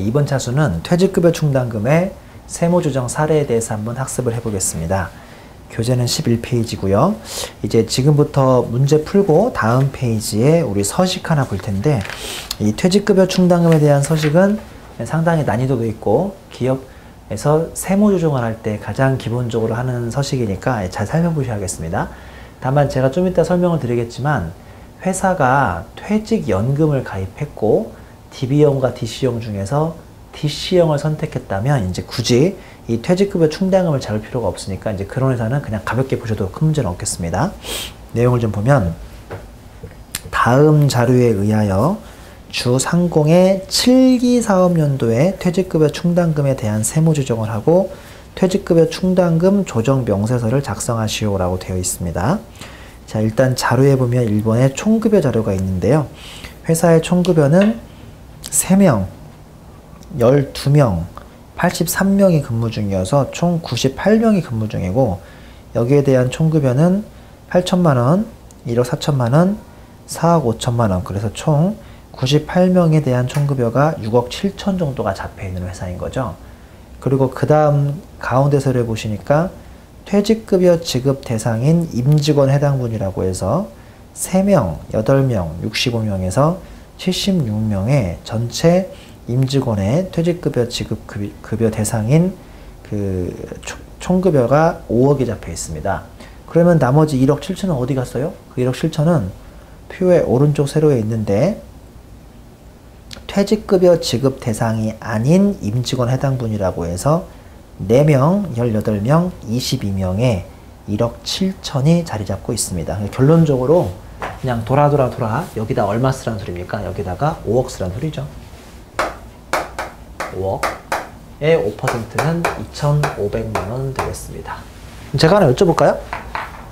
이번 차수는 퇴직급여 충당금의 세무조정 사례에 대해서 한번 학습을 해보겠습니다. 교재는 11페이지고요. 이제 지금부터 문제 풀고 다음 페이지에 우리 서식 하나 볼 텐데, 이 퇴직급여 충당금에 대한 서식은 상당히 난이도도 있고 기업에서 세무조정을 할 때 가장 기본적으로 하는 서식이니까 잘 살펴보셔야겠습니다. 다만 제가 좀 이따 설명을 드리겠지만, 회사가 퇴직연금을 가입했고 DB형과 DC형 중에서 DC형을 선택했다면 이제 굳이 이 퇴직급여 충당금을 잡을 필요가 없으니까 이제 그런 회사는 그냥 가볍게 보셔도 큰 문제는 없겠습니다. 내용을 좀 보면, 다음 자료에 의하여 주 상공의 7기 사업연도에 퇴직급여 충당금에 대한 세무조정을 하고 퇴직급여 충당금 조정 명세서를 작성하시오 라고 되어 있습니다. 자, 일단 자료에 보면 1번에 총급여 자료가 있는데요. 회사의 총급여는 3명, 12명, 83명이 근무 중이어서 총 98명이 근무 중이고, 여기에 대한 총급여는 8천만원, 1억 4천만원, 4억 5천만원, 그래서 총 98명에 대한 총급여가 6억 7천 정도가 잡혀있는 회사인 거죠. 그리고 그 다음 가운데서를 보시니까 퇴직급여 지급 대상인 임직원 해당분이라고 해서 3명, 8명, 65명에서 76명의 전체 임직원의 퇴직급여 지급급여 대상인 그 총급여가 5억이 잡혀 있습니다. 그러면 나머지 1억 7천은 어디 갔어요? 그 1억 7천은 표의 오른쪽 세로에 있는데, 퇴직급여 지급 대상이 아닌 임직원 해당분이라고 해서 4명, 18명, 22명에 1억 7천이 자리 잡고 있습니다. 결론적으로 그냥 돌아 여기다 얼마 쓰란 소리입니까? 여기다가 5억 쓰란 소리죠. 5억의 5%는 2,500만 원 되겠습니다. 제가 하나 여쭤볼까요?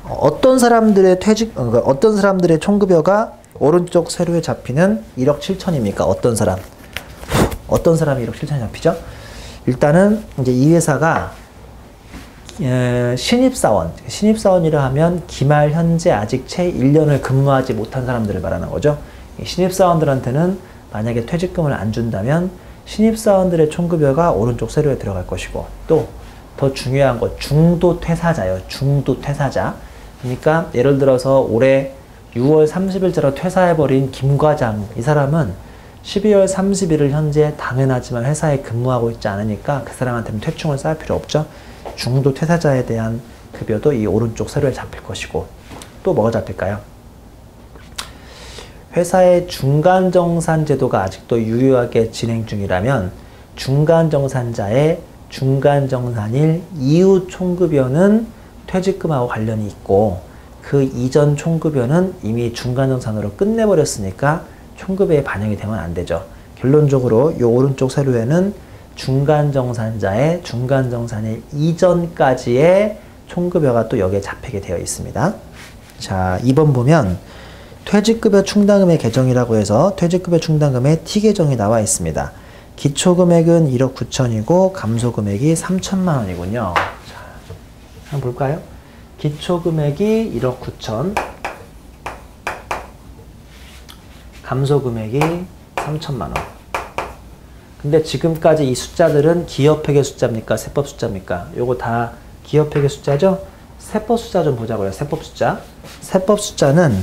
어떤 사람들의 어떤 사람들의 총급여가 오른쪽 세로에 잡히는 1억 7천입니까? 어떤 사람이 1억 7천이 잡히죠? 일단은 이제 이 회사가 신입사원이라 하면 기말 현재 아직 채 1년을 근무하지 못한 사람들을 말하는 거죠. 신입사원들한테는 만약에 퇴직금을 안 준다면 신입사원들의 총급여가 오른쪽 세로에 들어갈 것이고, 또 더 중요한 거 중도 퇴사자예요. 중도 퇴사자. 그러니까 예를 들어서 올해 6월 30일자로 퇴사해버린 김 과장, 이 사람은 12월 30일을 현재 당연하지만 회사에 근무하고 있지 않으니까 그 사람한테는 퇴충을 쌓을 필요 없죠. 중도 퇴사자에 대한 급여도 이 오른쪽 세로에 잡힐 것이고, 또 뭐가 잡힐까요? 회사의 중간정산 제도가 아직도 유효하게 진행 중이라면 중간정산자의 중간정산일 이후 총급여는 퇴직금하고 관련이 있고, 그 이전 총급여는 이미 중간정산으로 끝내버렸으니까 총급여에 반영이 되면 안 되죠. 결론적으로 이 오른쪽 세로에는 중간정산자의 중간정산일 이전까지의 총급여가 또 여기에 잡히게 되어 있습니다. 자, 2번 보면 퇴직급여 충당금의 개정이라고 해서 퇴직급여 충당금의 T개정이 나와 있습니다. 기초금액은 1억 9천이고 감소금액이 3천만 원이군요. 자, 한번 볼까요? 기초금액이 1억 9천, 감소금액이 3천만 원. 근데 지금까지 이 숫자들은 기업회계 숫자입니까? 세법 숫자입니까? 요거 다 기업회계 숫자죠? 세법 숫자 좀 보자고요. 세법 숫자. 세법 숫자는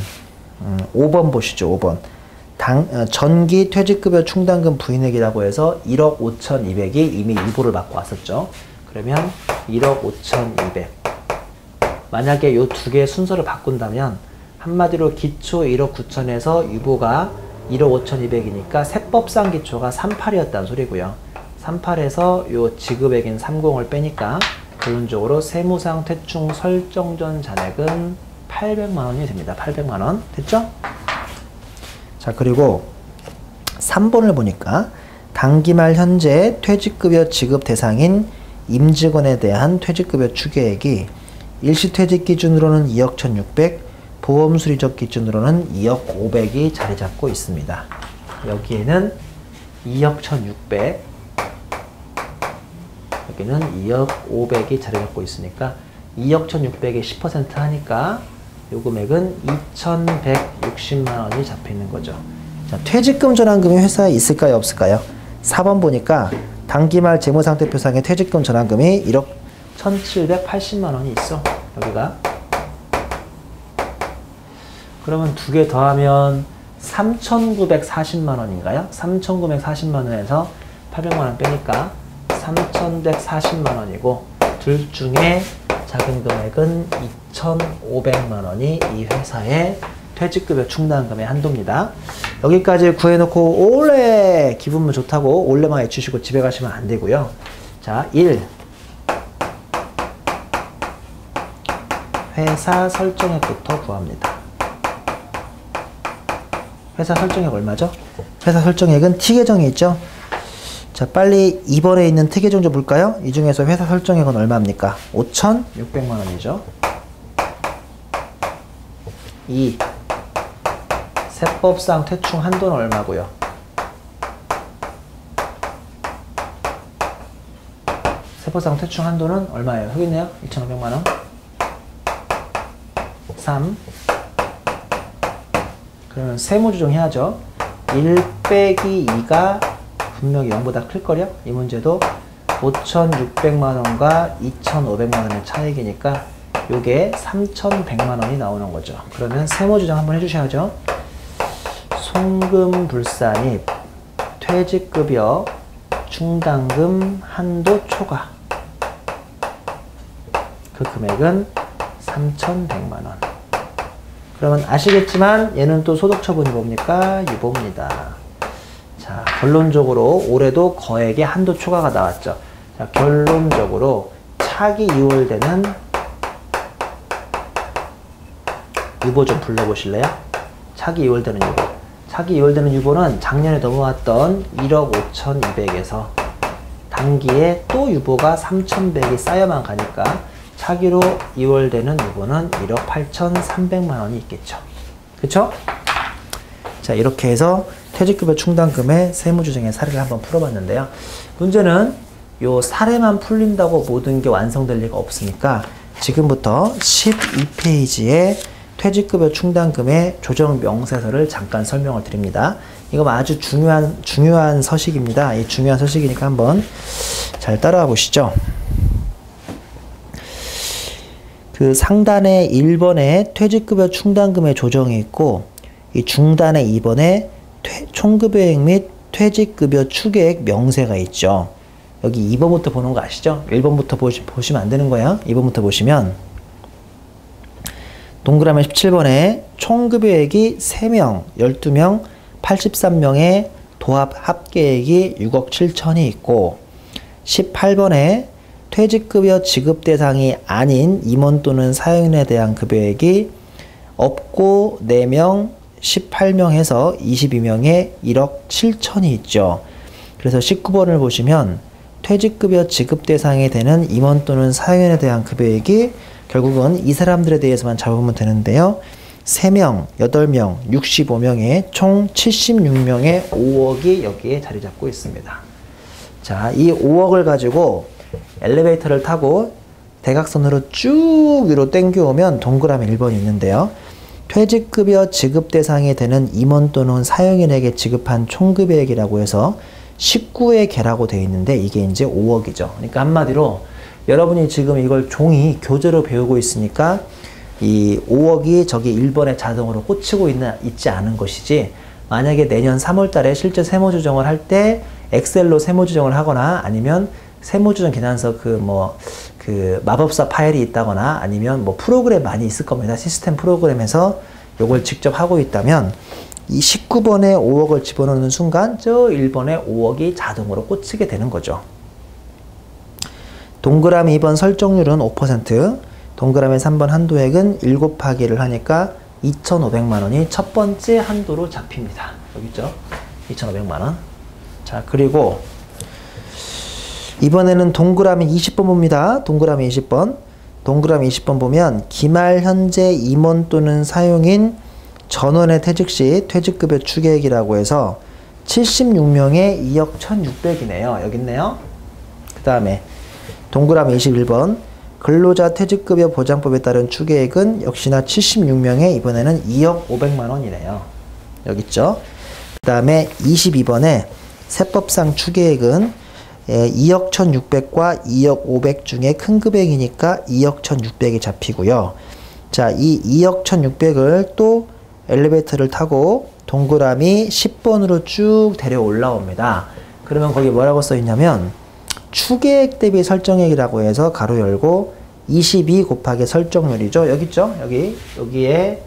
5번 보시죠. 5번. 전기 퇴직급여 충당금 부인액이라고 해서 1억 5,200이 이미 유보를 받고 왔었죠. 그러면 1억 5,200. 만약에 이 두 개의 순서를 바꾼다면 한마디로 기초 1억 9천에서 유보가 1억 5,200이니까 세법상 기초가 38이었다는 소리고요. 38에서 요 지급액인 30을 빼니까 결론적으로 세무상 퇴충 설정 전 잔액은 800만 원이 됩니다. 800만 원. 됐죠? 자, 그리고 3번을 보니까 당기말 현재 퇴직급여 지급 대상인 임직원에 대한 퇴직급여 추계액이 일시퇴직 기준으로는 2억 1,600, 보험수리적 기준으로는 2억 500이 자리 잡고 있습니다. 여기에는 2억 1,600, 여기는 2억 500이 자리 잡고 있으니까 2억 1,600에 10% 하니까 요 금액은 2,160만 원이 잡혀 있는 거죠. 자, 퇴직금 전환금이 회사에 있을까요? 없을까요? 4번 보니까 당기말 재무상태표상의 퇴직금 전환금이 1억 1780만 원이 있어. 여기가. 그러면 두 개 더하면 3940만 원인가요? 3940만 원에서 800만 원 빼니까 3140만 원이고, 둘 중에 작은 금액은 2500만 원이 이 회사의 퇴직급여 충당금의 한도입니다. 여기까지 구해놓고 올해 기분만 좋다고 올해만 해주시고 집에 가시면 안 되고요. 자, 1. 회사 설정액부터 구합니다. 회사 설정액 얼마죠? 회사 설정액은 T계정에 있죠? 자, 빨리 2번에 있는 T계정 좀 볼까요? 이 중에서 회사 설정액은 얼마입니까? 5,600만 원이죠. 2. 세법상 퇴충 한도는 얼마고요? 세법상 퇴충 한도는 얼마예요? 여기 있네요. 2,500만 원. 3. 그러면 세무조정 해야죠. 1 빼기 2가 분명히 0보다 클걸요? 이 문제도 5,600만 원과 2,500만 원의 차익이니까 요게 3,100만 원이 나오는 거죠. 그러면 세무조정 한번 해주셔야죠. 송금불산입 퇴직급여 충당금 한도 초과. 그 금액은 3,100만 원. 그러면 아시겠지만 얘는 또 소득처분이 뭡니까? 유보입니다. 자, 결론적으로 올해도 거액의 한도 초과가 나왔죠. 자, 결론적으로 차기 2월되는 유보 좀 불러보실래요? 차기 2월되는 유보. 차기 2월되는 유보는 작년에 넘어왔던 1억 5,200에서 단기에 또 유보가 3,100이 쌓여만 가니까 차기로 2월 되는 유보는 1억 8,300만 원이 있겠죠. 그쵸? 자, 이렇게 해서 퇴직급여 충당금의 세무조정의 사례를 한번 풀어봤는데요. 문제는 요 사례만 풀린다고 모든 게 완성될 리가 없으니까 지금부터 12페이지에 퇴직급여 충당금의 조정 명세서를 잠깐 설명을 드립니다. 이거 아주 중요한 서식입니다. 이 중요한 서식이니까 한번 잘 따라와 보시죠. 그 상단에 1번에 퇴직급여 충당금의 조정이 있고, 이 중단에 2번에 총급여액 및 퇴직급여 추계액 명세가 있죠. 여기 2번부터 보는 거 아시죠? 1번부터 보시면 안 되는 거야. 2번부터 보시면 동그라미 17번에 총급여액이 3명, 12명, 83명의 도합 합계액이 6억 7천이 있고, 18번에 퇴직급여 지급 대상이 아닌 임원 또는 사용인에 대한 급여액이 없고 4명, 18명 해서 22명에 1억 7천이 있죠. 그래서 19번을 보시면 퇴직급여 지급 대상이 되는 임원 또는 사용인에 대한 급여액이 결국은 이 사람들에 대해서만 잡으면 되는데요. 3명, 8명, 65명에 총 76명의 5억이 여기에 자리 잡고 있습니다. 자, 이 5억을 가지고 엘리베이터를 타고 대각선으로 쭉 위로 당겨오면 동그라미 1번이 있는데요. 퇴직급여 지급 대상이 되는 임원 또는 사용인에게 지급한 총급여액이라고 해서 19의 개라고 되어 있는데 이게 이제 5억이죠. 그러니까 한마디로 여러분이 지금 이걸 종이 교재로 배우고 있으니까 이 5억이 저기 1번에 자동으로 꽂히고 있지 않은 것이지, 만약에 내년 3월 달에 실제 세무조정을 할 때 엑셀로 세무조정을 하거나 아니면 세무조정 계산서 그 마법사 파일이 있다거나 아니면 뭐 프로그램 많이 있을 겁니다. 시스템 프로그램에서 요걸 직접 하고 있다면 이 19번에 5억을 집어넣는 순간 저 1번에 5억이 자동으로 꽂히게 되는 거죠. 동그라미 2번 설정률은 5%, 동그라미 3번 한도액은 1 곱하기를 하니까 2,500만 원이 첫 번째 한도로 잡힙니다. 여기 있죠? 2,500만 원. 자, 그리고 이번에는 동그라미 20번 봅니다. 동그라미 20번. 동그라미 20번 보면 기말 현재 임원 또는 사용인 전원의 퇴직 시 퇴직급여 추계액이라고 해서 76명에 2억 1,600이네요. 여기 있네요. 그 다음에 동그라미 21번 근로자 퇴직급여 보장법에 따른 추계액은 역시나 76명에 이번에는 2억 500만 원이네요. 여기 있죠. 그 다음에 22번에 세법상 추계액은 2억 1,600과 2억 500 중에 큰 금액이니까 2억 1,600이 잡히고요. 자, 이 2억 1,600을 또 엘리베이터를 타고 동그라미 10번으로 쭉 데려 올라옵니다. 그러면 거기 뭐라고 써 있냐면 추계액 대비 설정액이라고 해서 가로 열고 22 곱하기 설정률이죠. 여기 있죠? 여기에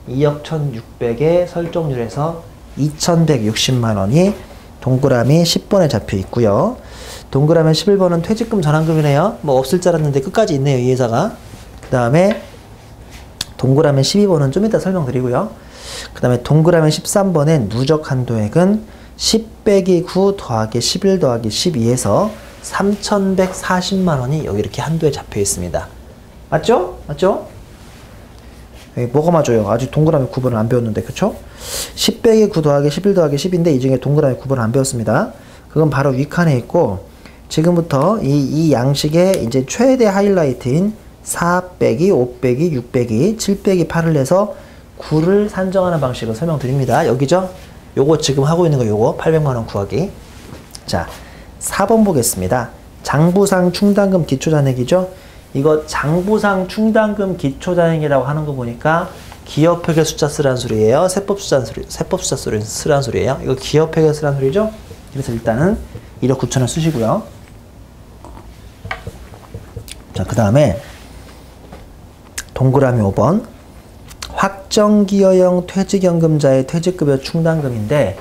2억 1,600의 설정률에서 2,160만 원이 동그라미 10번에 잡혀 있고요. 동그라미 11번은 퇴직금 전환금이네요. 뭐 없을 줄 알았는데 끝까지 있네요, 이 회사가. 그 다음에 동그라미 12번은 좀 이따 설명드리고요. 그 다음에 동그라미 13번의 누적 한도액은 10 빼기 9 더하기 11 더하기 12에서 3,140만 원이 여기 이렇게 한도에 잡혀 있습니다. 맞죠? 맞죠? 뭐가 맞아요? 아직 동그라미 9번을 안 배웠는데, 그쵸? 10 빼기 9 더하기 11 더하기 10인데 이 중에 동그라미 9번을 안 배웠습니다. 그건 바로 윗칸에 있고, 지금부터 이 양식의 이제 최대 하이라이트인 4 빼기 5 빼기 6 빼기 7 빼기 8을 내서 9를 산정하는 방식을 설명드립니다. 여기죠? 요거 지금 하고 있는 거 요거 800만 원 구하기. 자, 4번 보겠습니다. 장부상 충당금 기초잔액이죠? 이거 장부상 충당금 기초잔액이라고 하는 거 보니까 기업회계 숫자 쓰란 소리예요? 세법 숫자 쓰란 소리예요? 이거 기업회계 쓰란 소리죠? 그래서 일단은 1억 9천을 쓰시고요. 자, 그 다음에 동그라미 5번 확정기여형 퇴직연금자의 퇴직급여 충당금인데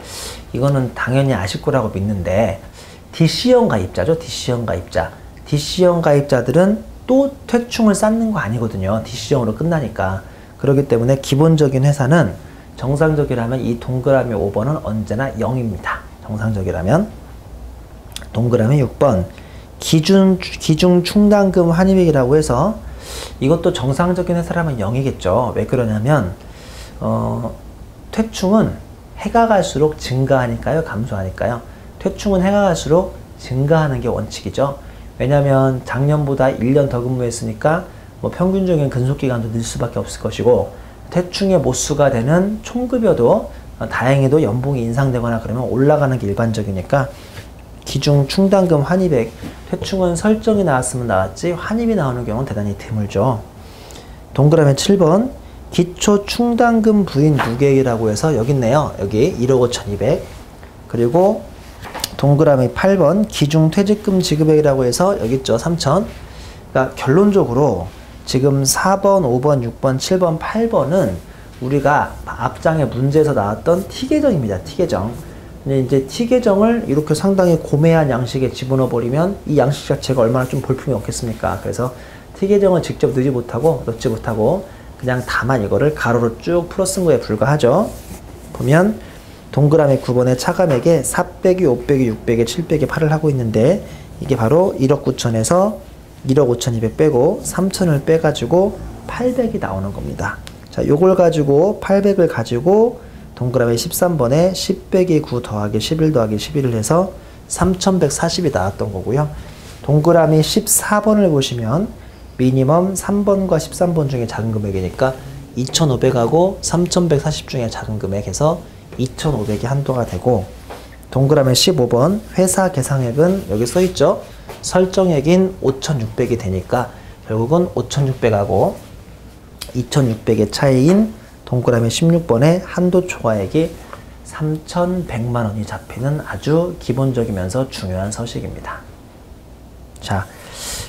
이거는 당연히 아실 거라고 믿는데 DC형 가입자죠. DC형 가입자. DC형 가입자들은 또 퇴충을 쌓는 거 아니거든요. DC형으로 끝나니까. 그렇기 때문에 기본적인 회사는 정상적이라면 이 동그라미 5번은 언제나 0입니다. 정상적이라면. 동그라미 6번 기준 충당금 환입액이라고 해서 이것도 정상적인 회사라면 0이겠죠. 왜 그러냐면 퇴충은 해가 갈수록 증가하니까요, 감소하니까요. 퇴충은 해가 갈수록 증가하는 게 원칙이죠. 왜냐하면 작년보다 1년 더 근무했으니까 뭐 평균적인 근속기간도 늘 수밖에 없을 것이고 퇴충의 모수가 되는 총급여도 다행히도 연봉이 인상되거나 그러면 올라가는 게 일반적이니까 기준 충당금 환입액, 퇴충은 설정이 나왔으면 나왔지 환입이 나오는 경우는 대단히 드물죠. 동그라미 7번 기초 충당금 부인 무계획이라고 해서 여기 있네요. 여기 1억 5,200. 그리고 동그라미 8번 기중 퇴직금 지급액이라고 해서 여기 있죠. 3,000. 그러니까 결론적으로 지금 4번, 5번, 6번, 7번, 8번은 우리가 앞장에 문제에서 나왔던 T계정입니다. T계정. 근데 이제 T계정을 이렇게 상당히 고매한 양식에 집어넣어 버리면 이 양식 자체가 얼마나 좀 볼품이 없겠습니까? 그래서 T계정을 직접 넣지 못하고 그냥 다만 이거를 가로로 쭉 풀어 쓴 거에 불과하죠. 보면 동그라미 9번의 차감액에 4 빼기 5 빼기 6 빼기 7 빼기 8을 하고 있는데 이게 바로 1억 9천에서 1억 5,200 빼고 3천을 빼가지고 800이 나오는 겁니다. 자, 요걸 가지고 800을 가지고 동그라미 13번에 10 빼기 9 더하기 11 더하기 11을 해서 3,140이 나왔던 거고요. 동그라미 14번을 보시면 미니멈 3번과 13번 중에 작은 금액이니까 2,500하고 3,140 중에 작은 금액에서 2,500이 한도가 되고 동그라미 15번 회사 계상액은 여기 써있죠. 설정액인 5,600이 되니까 결국은 5,600하고 2,600의 차이인 동그라미 16번의 한도 초과액이 3,100만 원이 잡히는 아주 기본적이면서 중요한 서식입니다. 자,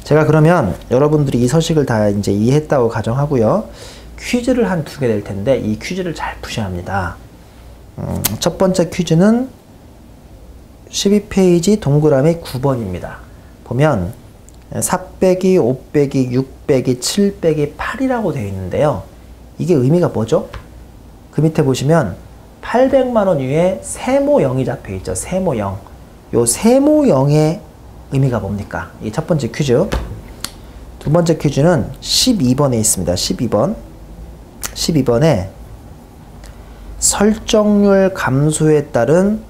제가 그러면 여러분들이 이 서식을 다 이제 이해했다고 가정하고요. 퀴즈를 한 2개 낼 텐데 이 퀴즈를 잘 푸셔야 합니다. 첫 번째 퀴즈는 12페이지 동그라미 9번입니다. 보면 4 빼기 5 빼기 6 빼기 7 빼기 8이라고 되어 있는데요. 이게 의미가 뭐죠? 그 밑에 보시면 800만 원 위에 세모 0이 잡혀 있죠. 세모 0. 요 세모 0의 의미가 뭡니까? 이 첫 번째 퀴즈. 두 번째 퀴즈는 12번에 있습니다. 12번에 설정률 감소에 따른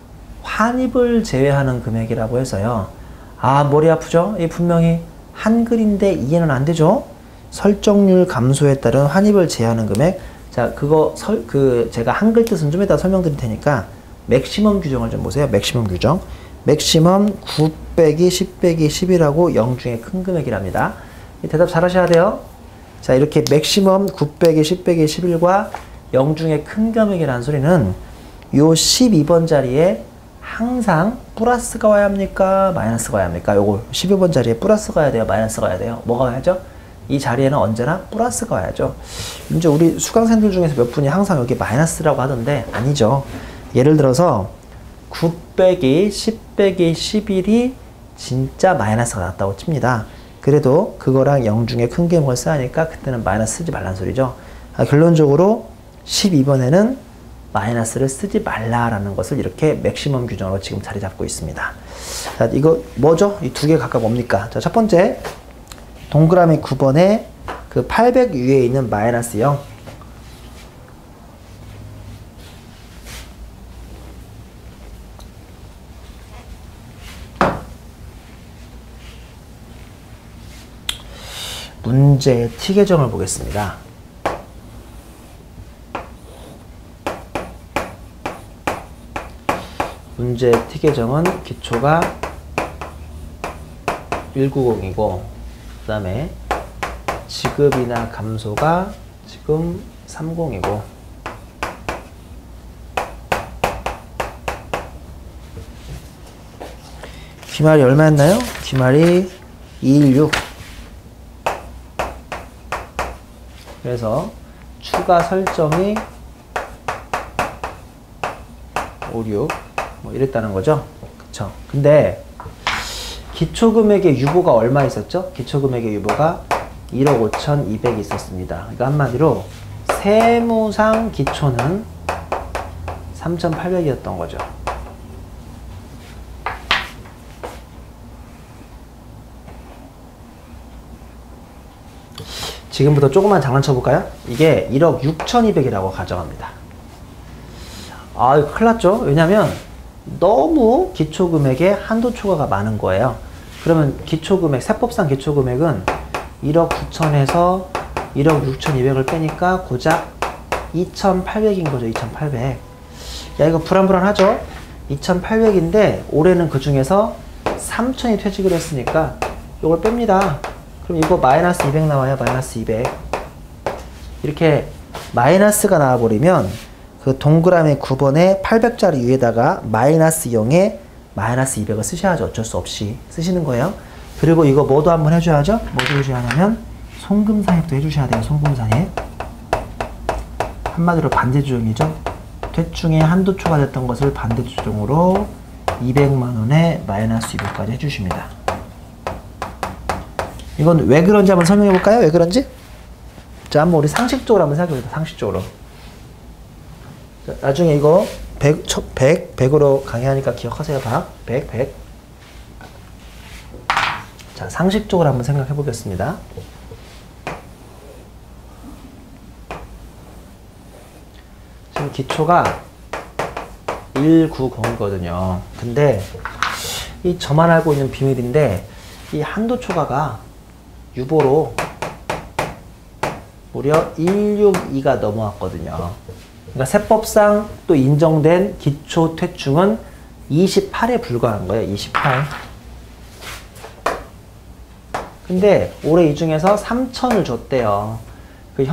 환입을 제외하는 금액이라고 해서요. 아, 머리 아프죠? 이 분명히 한글인데 이해는 안 되죠? 설정률 감소에 따른 환입을 제외하는 금액. 자, 제가 한글 뜻은 좀 이따 설명드릴 테니까 맥시멈 규정을 좀 보세요. 맥시멈 규정. 맥시멈 9 빼기 10 빼기 10이라고 0 중에 큰 금액이랍니다. 이 대답 잘 하셔야 돼요. 자, 이렇게 맥시멈 9 빼기 10 빼기 11과 0 중에 큰 금액이라는 소리는 요 12번 자리에 항상 플러스가 와야 합니까? 마이너스가 와야 합니까? 요거 12번 자리에 플러스가 와야 돼요? 마이너스가 와야 돼요? 뭐가 와야죠? 이 자리에는 언제나 플러스가 와야죠. 이제 우리 수강생들 중에서 몇 분이 항상 여기 마이너스라고 하던데 아니죠. 예를 들어서 9 빼기 10 빼기 11이 진짜 마이너스가 났다고 칩니다. 그래도 그거랑 0 중에 큰 금액을 써야 하니까 그때는 마이너스 쓰지 말라는 소리죠. 결론적으로 12번에는 마이너스를 쓰지 말라라는 것을 이렇게 맥시멈 규정으로 지금 자리 잡고 있습니다. 자, 이거 뭐죠? 이 두 개 각각 뭡니까? 자, 첫 번째 동그라미 9번에 그 800 위에 있는 마이너스 0. 문제의 t 계정을 보겠습니다. 문제의 t 계정은 기초가 190이고 그 다음에 지급이나 감소가 지금 30이고 기말이 얼마였나요? 기말이 216. 그래서 추가 설정이 56 뭐 이랬다는 거죠. 그쵸? 근데 기초금액의 유보가 얼마 있었죠? 기초금액의 유보가 1억 5,200이 있었습니다. 그러니까 한마디로 세무상 기초는 3,800이었던 거죠. 지금부터 조금만 장난쳐 볼까요? 이게 1억 6,200이라고 가정합니다. 아, 이거 큰일 났죠? 왜냐면 너무 기초금액에 한도 초과가 많은 거예요. 그러면 기초금액, 세법상 기초금액은 1억 9천에서 1억 6,200을 빼니까 고작 2,800인 거죠. 2,800. 야, 이거 불안불안하죠? 2,800인데 올해는 그 중에서 3,000이 퇴직을 했으니까 이걸 뺍니다. 그럼 이거 마이너스 200 나와요. 마이너스 200. 이렇게 마이너스가 나와버리면 그 동그라미 9번에 800자리 위에다가 마이너스 0에 마이너스 200을 쓰셔야죠. 어쩔 수 없이 쓰시는 거예요. 그리고 이거 뭐도 한번 해줘야죠. 뭐도 해줘야 하냐면 송금산입도 해주셔야 돼요. 송금산입. 한마디로 반대조정이죠. 퇴충의 한도 초과됐던 것을 반대조정으로 200만 원에 마이너스 200까지 해주십니다. 이건 왜 그런지 한번 설명해 볼까요? 왜 그런지? 자, 한번 우리 상식적으로 한번 생각해 봅시다. 상식적으로. 자, 나중에 이거 100으로 강의하니까 기억하세요. 100. 자, 상식적으로 한번 생각해 보겠습니다. 지금 기초가 190이거든요. 근데 이 저만 알고 있는 비밀인데 이 한도 초과가 유보로 무려 162가 넘어왔거든요. 그러니까 세법상 또 인정된 기초 퇴충은 28에 불과한 거예요. 28. 근데 올해 이 중에서 3,000을 줬대요. 그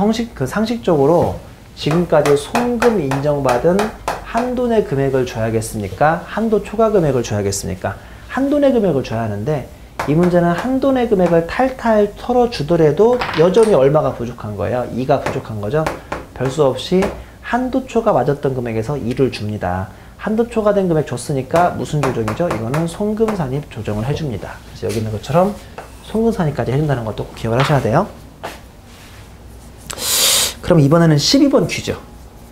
상식적으로 지금까지 송금 인정받은 한도 내 금액을 줘야겠습니까? 한도 초과 금액을 줘야겠습니까? 한도 내 금액을 줘야 하는데 이 문제는 한도 내 금액을 탈탈 털어주더라도 여전히 얼마가 부족한 거예요? 2가 부족한 거죠? 별 수 없이 한도 초과 맞았던 금액에서 2를 줍니다. 한도 초과된 금액 줬으니까 무슨 조정이죠? 이거는 송금산입 조정을 해줍니다. 그래서 여기 있는 것처럼 송금산입까지 해준다는 것도 꼭 기억을 하셔야 돼요. 그럼 이번에는 12번 퀴즈.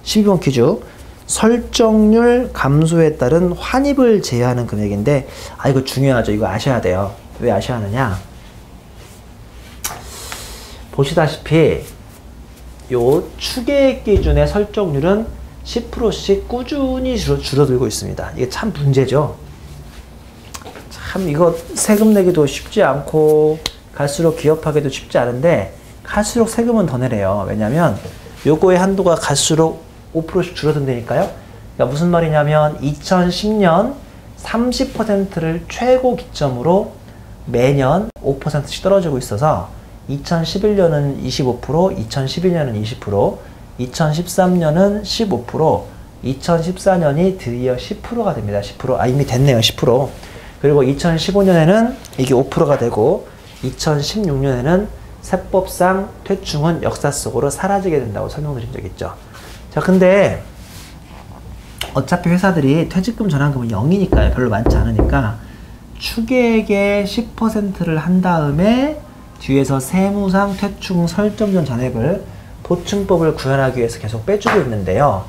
12번 퀴즈. 설정률 감소에 따른 환입을 제외하는 금액인데, 아, 이거 중요하죠. 이거 아셔야 돼요. 왜 아셔야 하느냐? 보시다시피 요 추계액 기준의 설정률은 10%씩 꾸준히 줄어들고 있습니다. 이게 참 문제죠. 참 이거 세금 내기도 쉽지 않고 갈수록 기업하기도 쉽지 않은데 갈수록 세금은 더 내래요. 왜냐면 요거의 한도가 갈수록 5%씩 줄어든다니까요. 그러니까 무슨 말이냐면 2010년 30%를 최고 기점으로 매년 5%씩 떨어지고 있어서 2011년은 25%, 2012년은 20%, 2013년은 15%, 2014년이 드디어 10%가 됩니다. 10%. 이미 됐네요. 10%. 그리고 2015년에는 이게 5%가 되고 2016년에는 세법상 퇴충은 역사 속으로 사라지게 된다고 설명드린 적 있죠. 자, 근데 어차피 회사들이 퇴직금 전환금은 0이니까요. 별로 많지 않으니까 추계액의 10%를 한 다음에 뒤에서 세무상 퇴충 설정 전 잔액을 보충법을 구현하기 위해서 계속 빼주고 있는데요.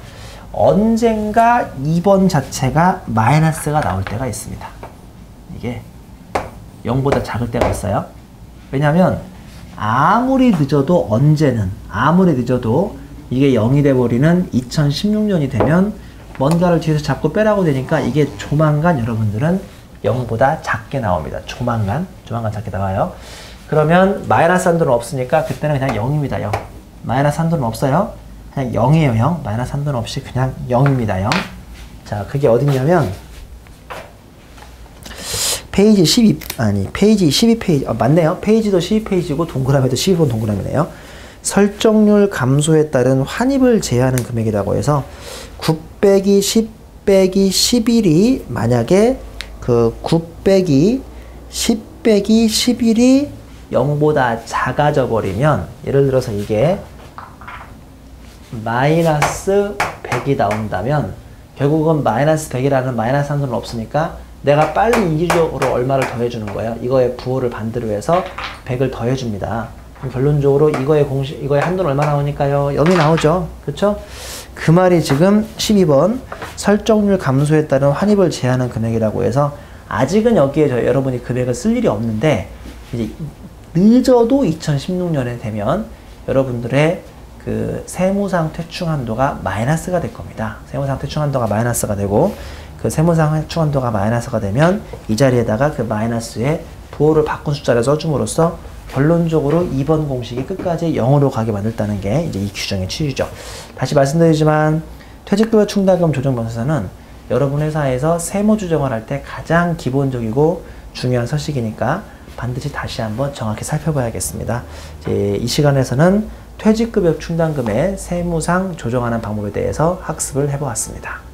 언젠가 2번 자체가 마이너스가 나올 때가 있습니다. 이게 0보다 작을 때가 있어요. 왜냐하면 아무리 늦어도 아무리 늦어도 이게 0이 돼버리는 2016년이 되면 뭔가를 뒤에서 자꾸 빼라고 되니까 이게 조만간 여러분들은 0보다 작게 나옵니다. 조만간 작게 나와요. 그러면 마이너스 한도는 없으니까 그때는 그냥 0입니다. 0. 마이너스 한도는 없어요. 그냥 0이에요. 0. 마이너스 한도는 없이 그냥 0입니다. 0. 자, 그게 어딨냐면 페이지 12페이지. 맞네요. 페이지도 12페이지고 동그라미도 12번 동그라미네요. 설정률 감소에 따른 환입을 제외하는 금액이라고 해서 9 빼기 10 빼기 11이 만약에 그 9 빼기 10 빼기 11이 0보다 작아져 버리면, 예를 들어서 이게 마이너스 100이 나온다면 결국은 마이너스 100이라는 마이너스 한도는 없으니까 내가 빨리 이기적으로 얼마를 더해주는 거예요. 이거의 부호를 반대로 해서 100을 더해줍니다. 그럼 결론적으로 이거의 한도는 얼마 나오니까요? 0이 나오죠. 그렇죠? 그 말이 지금 12번 설정률 감소에 따른 환입을 제한하는 금액이라고 해서 아직은 여기에 여러분이 금액을 쓸 일이 없는데, 이제 늦어도 2016년에 되면 여러분들의 그 세무상 퇴충 한도가 마이너스가 될 겁니다. 세무상 퇴충 한도가 마이너스가 되고, 그 세무상 퇴충 한도가 마이너스가 되면 이 자리에다가 그 마이너스에 부호를 바꾼 숫자를 써줌으로써 결론적으로 2번 공식이 끝까지 0으로 가게 만들다는 게 이제 이 규정의 취지죠. 다시 말씀드리지만 퇴직급여 충당금 조정 변호사는 여러분 회사에서 세무 조정을 할 때 가장 기본적이고 중요한 서식이니까 반드시 다시 한번 정확히 살펴봐야겠습니다. 이 시간에서는 퇴직급여 충당금의 세무상 조정하는 방법에 대해서 학습을 해보았습니다.